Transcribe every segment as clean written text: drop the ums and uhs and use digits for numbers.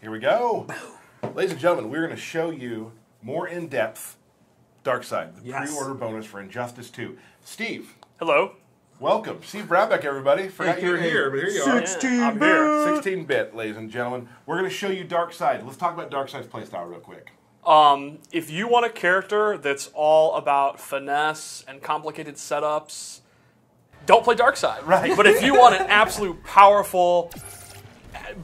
Here we go. Ladies and gentlemen, we're going to show you more in-depth Darkseid, the pre-order bonus for Injustice 2. Steve. Hello. Welcome. Steve Brownback, everybody. Forgot you were here, but here you are. 16-bit. I'm here. 16-bit, ladies and gentlemen. We're going to show you Darkseid. Let's talk about Darkseid's playstyle real quick. If you want a character that's all about finesse and complicated setups, don't play Darkseid. Right. But if you want an absolute powerful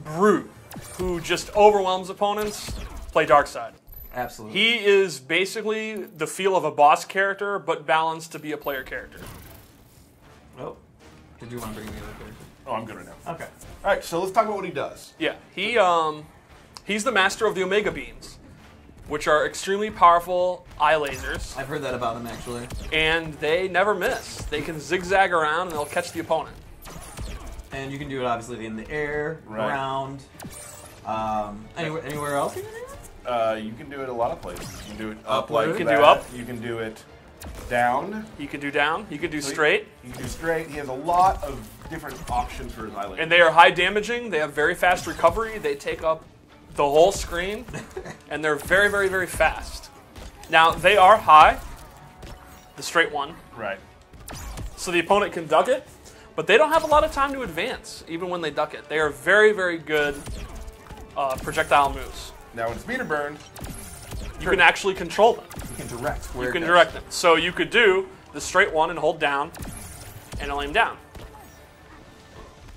brute who just overwhelms opponents, play Darkseid. Absolutely. He is basically the feel of a boss character, but balanced to be a player character. Oh. Did you want to bring the other character? Oh, I'm good right now. Okay. All right, so let's talk about what he does. Yeah, he's the master of the Omega Beams, which are extremely powerful eye lasers, I've heard that about him, actually. and they never miss. They can zigzag around, and they'll catch the opponent. And you can do it, obviously, in the air, Right. around. Anywhere else you can do it? You can do it a lot of places. You can do it up Upward. like You that. can do up. You can do it down. You can do down, you can do straight, You can do straight. He has a lot of different options for his eyelid. and they are high damaging. They have very fast recovery. They take up the whole screen, and they're very, very, very fast. Now, they are high, the straight one, Right. so the opponent can duck it, but they don't have a lot of time to advance, even when they duck it. They are very, very good projectile moves. Now, when it's meter burned, You can actually control them. You can direct where You it can goes. direct them. So you could do the straight one and hold down, and it'll aim down.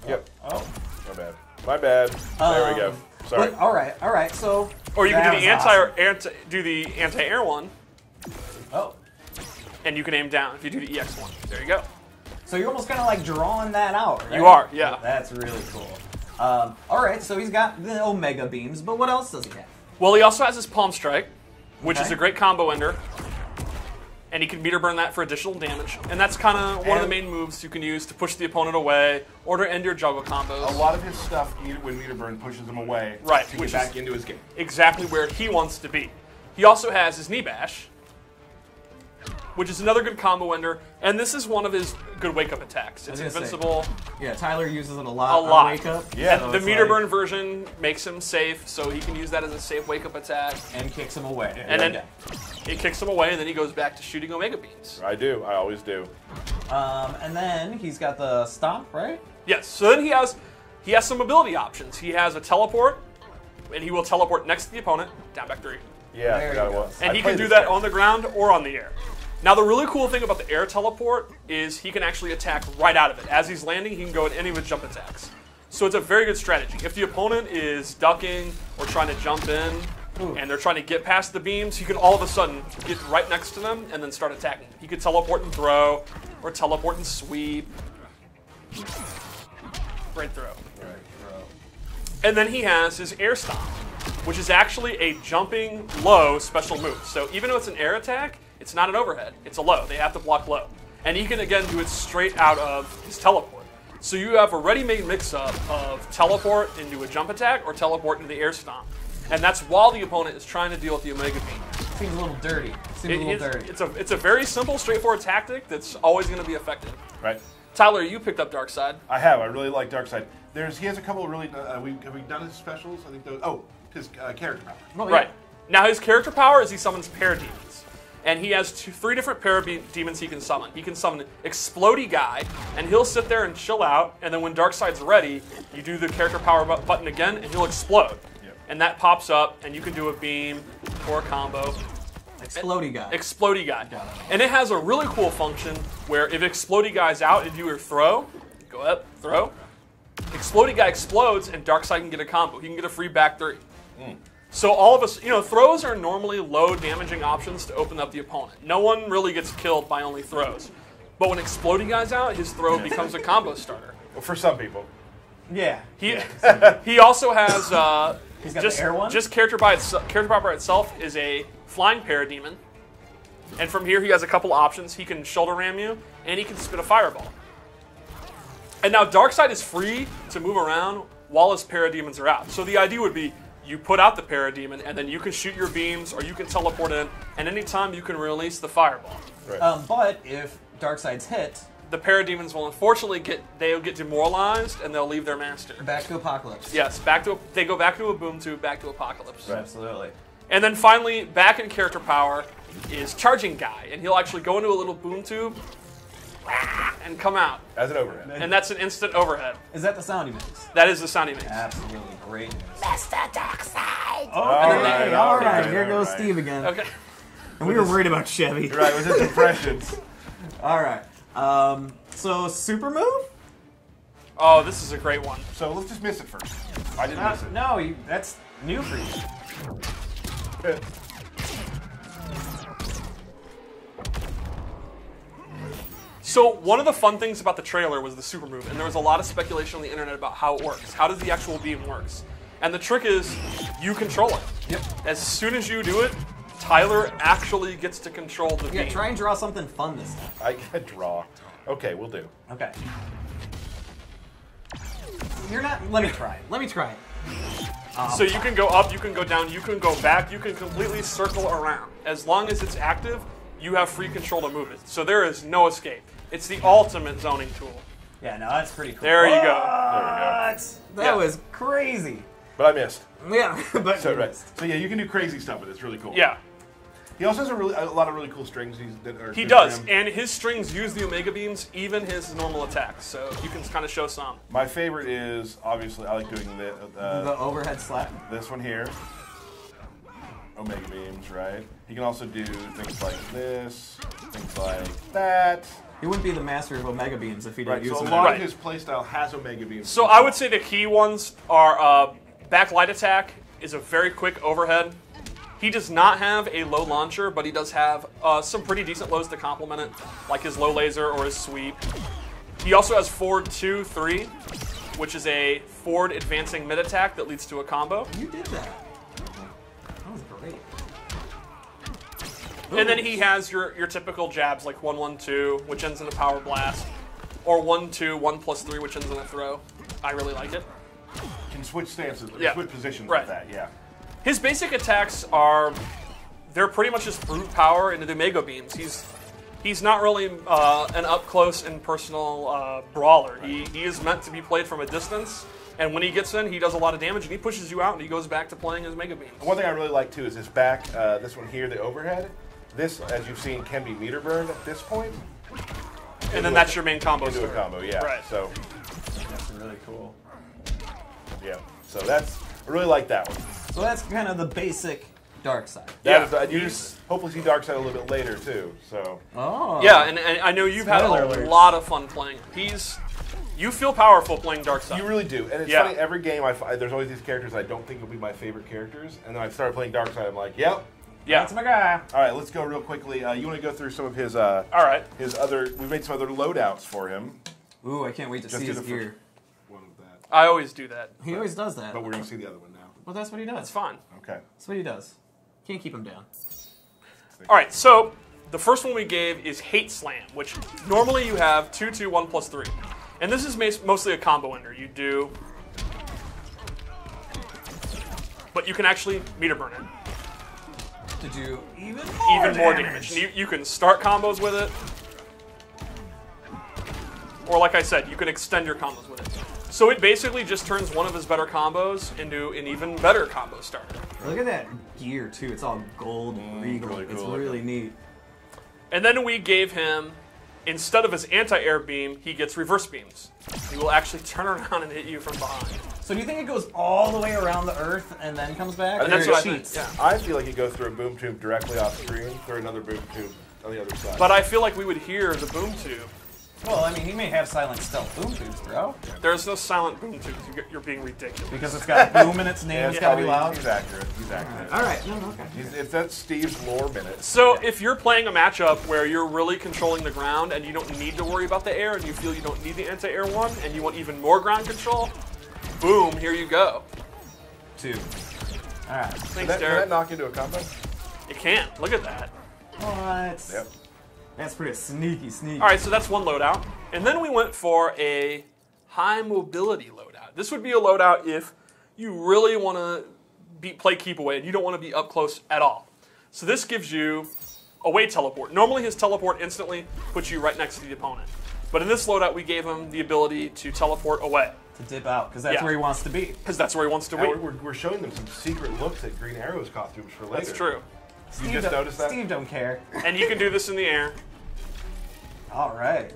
Yep. Oh, my bad. My bad. There we go. Sorry. All right. So. Or you can that do the was anti-air one, awesome. Oh. and you can aim down if you do the EX one. There you go. So you're almost kind of like drawing that out, right? You are, yeah. That's really cool. All right, so he's got the Omega Beams, but what else does he have? Well, he also has his Palm Strike, which is Okay. a great combo ender, and he can meter burn that for additional damage. And that's kind of one of the main moves you can use to push the opponent away or to end your juggle combos. A lot of his stuff, when meter burn, pushes him away Right, to which get is- back into his game. Exactly where he wants to be. He also has his Knee Bash, which is another good combo ender, and this is one of his good wake-up attacks. It's I was gonna say, invincible Yeah, Tyler uses it a lot. a lot. On Wake Up. Yeah. so The it's meter like- burn version makes him safe, so he can use that as a safe wake-up attack. and kicks him away. And then it kicks him away, and then he goes back to shooting Omega Beams. I do. I always do. And then he's got the Stomp, right? Yes, so then he has some ability options. He has a teleport, and he will teleport next to the opponent, down back 3. Yeah, I There forgot you it go. was. And I he played can do this that game. on the ground or on the air. Now, the really cool thing about the air teleport is he can actually attack right out of it. As he's landing, he can go in any of his jump attacks. So it's a very good strategy. If the opponent is ducking or trying to jump in, and they're trying to get past the beams, he can all of a sudden get right next to them and then start attacking. He could teleport and throw, or teleport and sweep. Right throw. Right, bro. And then he has his air stomp, which is actually a jumping low special move. So even though it's an air attack, it's not an overhead. It's a low. They have to block low. And he can, again, do it straight out of his teleport. So you have a ready-made mix-up of teleport into a jump attack or teleport into the air stomp. And that's while the opponent is trying to deal with the Omega Beam. Seems a little dirty. It's a very simple, straightforward tactic that's always going to be effective. Right. Tyler, you picked up Darkseid. I have. I really like Darkseid. He has a couple of really. Have we done his specials? I think those. Oh, his character power. Oh, yeah. Right. Now his character power is he summons parademons. And he has 3 different parademons he can summon. He can summon Explodey Guy, and he'll sit there and chill out, and then when Darkseid's ready, you do the character power button again, and he'll explode. Yep. And that pops up, and you can do a beam or a combo. Explodey Guy. Explodey Guy. And it has a really cool function where if Explodey Guy's out and you your throw, go up, throw, Explodey Guy explodes, and Darkseid can get a combo. He can get a free back 3. So all of us, throws are normally low damaging options to open up the opponent. No one really gets killed by only throws. But when Explodey Guy's out, his throw becomes a combo starter. Well, for some people. Yeah. He also has He's got just the air one? just character power by itself is a flying parademon. And from here he has a couple options. He can shoulder ram you, and he can spit a fireball. And now Darkseid is free to move around while his parademons are out. So the idea would be you put out the parademon, and then you can shoot your beams, or you can teleport in, and anytime you can release the fireball. Right. But if Darkseid's hit, the parademons will unfortunately they'll get demoralized and they'll leave their master. Back to Apocalypse. Yes, they go back to a boom tube, back to Apocalypse. Right. Absolutely. And then finally, back in character power is Charging Guy, and he'll actually go into a little boom tube and come out. As an overhead. And that's an instant overhead. Is that the sound he makes? That is the sound he makes. Absolutely great. Mr. Darkseid! All right. Here goes Steve again. Okay. And we were worried about Chevy. You're right, with his impressions. All right. So super move? Oh, this is a great one. So let's just miss it first. I didn't miss it. No, that's new for you. So one of the fun things about the trailer was the super move, and there was a lot of speculation on the internet about how it works. How does the actual beam works? And the trick is, you control it. Yep. As soon as you do it, Tyler actually gets to control the beam. Yeah, try and draw something fun this time. I can draw. Okay, we'll do. Okay. You're not. Let me try it. Let me try it. So you can go up, you can go down, you can go back, you can completely circle around. As long as it's active, you have free control to move it. So there is no escape. It's the ultimate zoning tool. Yeah, no, that's pretty cool. There you go. That was crazy. But I missed. Yeah, but So, right. So yeah, you can do crazy stuff with it. It's really cool. Yeah, He also has a lot of really cool strings. he does. And his strings use the Omega Beams, even his normal attacks. So you can kind of show some. My favorite is, obviously, I like doing the overhead slap. this one here. Omega Beams, right? He can also do things like this, things like that. He wouldn't be the master of Omega Beams if he didn't Right, use so a them. lot Right. of his playstyle has Omega Beams. So I would say the key ones are backlight attack is a very quick overhead. He does not have a low launcher, but he does have some pretty decent lows to complement it, like his low laser or his sweep. He also has forward 2-3, which is a forward advancing mid attack that leads to a combo. You did that. That was great. And then he has your typical jabs like 1-1-2, which ends in a power blast, or 1-2, 1+3, which ends in a throw. I really like it. Can switch stances, Yeah. switch positions Right. with that, yeah. His basic attacks they're pretty much just brute power into the Omega Beams. He's not really an up close and personal brawler. He is meant to be played from a distance, and when he gets in, he does a lot of damage, and he pushes you out, and he goes back to playing his Mega Beams. One thing I really like too is his back, this one here, the overhead. This, as you've seen, can be meter burned at this point. And then that's your main combo. Into a start. combo, yeah. Right. So, That's really cool. yeah. So I really like that one. So that's kind of the basic Darkseid. You just hopefully see Darkseid a little bit later too. So. Oh. Yeah, and I know you've had Spoiler a alerts. lot of fun playing him. You feel powerful playing Darkseid. You really do, and it's Yeah. funny. Every game, there's always these characters I don't think will be my favorite characters, and then I started playing Darkseid. I'm like, yep. Yeah. That's my guy. All right, let's go real quickly. You want to go through some of his? All right. His other. We've made some other loadouts for him. Ooh, I can't wait to Just see do his the gear. One of that, I always do that. He always does that. but we're gonna see the other one now. Well, that's what he does. That's fine. Okay. That's what he does. Can't keep him down. All right, so the first one we gave is Hate Slam, which normally you have 2-2, 1+3. And this is mostly a combo ender. You do, but you can actually meter burn it. To do even More damage. You can start combos with it. Or like I said, you can extend your combos with it. So it basically just turns one of his better combos into an even better combo starter. Look at that gear too. It's all gold and regal. really It's cool really neat. And then we gave him, instead of his anti-air beam, he gets reverse beams. He will actually turn around and hit you from behind. So do you think it goes all the way around the Earth and then comes back? And Or That's it what I think. cheats? Yeah. I feel like it goes through a boom tube directly off screen, through another boom tube on the other side. But I feel like we would hear the boom tube. Well, I mean, he may have silent stealth boom tubes, bro. There's no silent boom tubes. You're being ridiculous. Because it's got boom in its name. yeah, It's gotta be probably- loud. He's accurate. He's accurate. All right. No, okay. If that's Steve's lore minute. So if you're playing a matchup where you're really controlling the ground and you don't need to worry about the air and you feel you don't need the anti-air one and you want even more ground control, boom, here you go. 2. All right. Thanks, Can that Derek. knock into a combo? You can't. Look at that. What? Yep. That's pretty sneaky. All right, so that's one loadout. And then we went for a high mobility loadout. This would be a loadout if you really want to play keep away and you don't want to be up close at all. So this gives you away teleport. Normally his teleport instantly puts you right next to the opponent. But in this loadout, we gave him the ability to teleport away. To dip out, because that's where he wants to be. Because that's where he wants to be. We're showing them some secret looks at Green Arrow's costumes for later. That's true. You just noticed that? Steve don't care. And you can do this in the air. All right.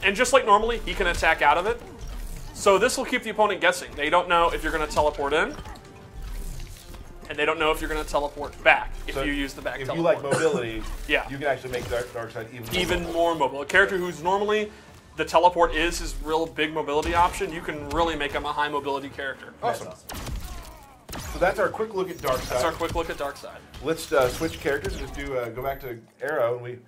And just like normally, he can attack out of it. So this will keep the opponent guessing. They don't know if you're going to teleport in. And they don't know if you're going to teleport back if you use the back teleport. If you like mobility, yeah, you can actually make Darkseid even more mobile. A character who's normally the teleport is his real big mobility option, you can really make him a high mobility character. Awesome. So that's our quick look at Darkseid. That's our quick look at Darkseid. Let's switch characters and just do go back to Arrow, and